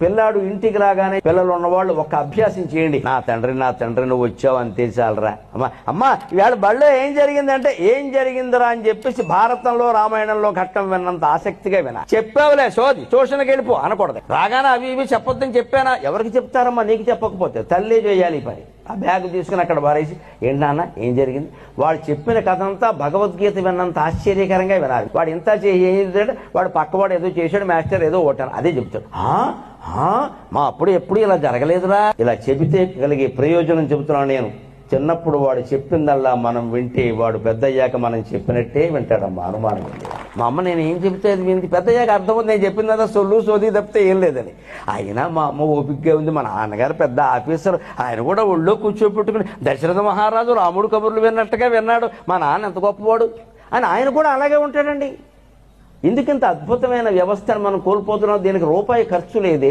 పిల్లాడు ఇంటికి రాగానే పిల్లలు ఉన్నవాళ్ళు ఒక అభ్యాసం చేయండి. నా తండ్రి నువ్వు వచ్చావు అంతే చాలరా. అమ్మా ఇవాళ బళ్ళో ఏం జరిగిందంటే ఏం జరిగిందిరా అని చెప్పేసి భారతంలో రామాయణంలో ఘట్టం విన్నంత ఆసక్తిగా వినా. చెప్పావులే సోది ట్యూషన్కి వెళ్ళిపో అనకూడదు. రాగానే అవి ఇవి చెప్పొద్దని చెప్పానా? ఎవరికి చెప్తారమ్మా? నీకు చెప్పకపోతే తల్లే చేయాలి ఈ పని. ఆ బ్యాగ్ తీసుకుని అక్కడ వారేసి ఏంటి నాన్న ఏం జరిగింది? వాడు చెప్పిన కథ అంతా భగవద్గీత విన్నంత ఆశ్చర్యకరంగా వినాలి. వాడు ఇంత చేసేదంటే వాడు పక్కవాడు ఏదో చేశాడు, మాస్టర్ ఏదో ఓటాను అదే చెప్తాడు. మా అప్పుడు ఎప్పుడు ఇలా జరగలేదురా. ఇలా చెబితే కలిగే ప్రయోజనం చెబుతున్నాను నేను. చిన్నప్పుడు వాడు చెప్పిందల్లా మనం వింటే వాడు పెద్దయ్యాక మనం చెప్పినట్టే వింటాడమ్మా, అనుమానం ఉంది. మా అమ్మ నేను ఏం చెబితే అది వింది, పెద్దయ్యాక అర్థమవుతుంది నేను చెప్పిందా సోది తప్పితే ఏం లేదని. అయినా మా అమ్మ ఓపికగా ఉంది. మా నాన్నగారు పెద్ద ఆఫీసర్, ఆయన కూడా ఒళ్ళో కూర్చోపెట్టుకుని దశరథ మహారాజు రాముడు కబుర్లు విన్నట్టుగా విన్నాడు. మా నాన్న ఎంత గొప్పవాడు అని ఆయన కూడా అలాగే ఉంటాడండి. ఎందుకింత అద్భుతమైన వ్యవస్థను మనం కోల్పోతున్నాం? దీనికి రూపాయి ఖర్చు లేదే.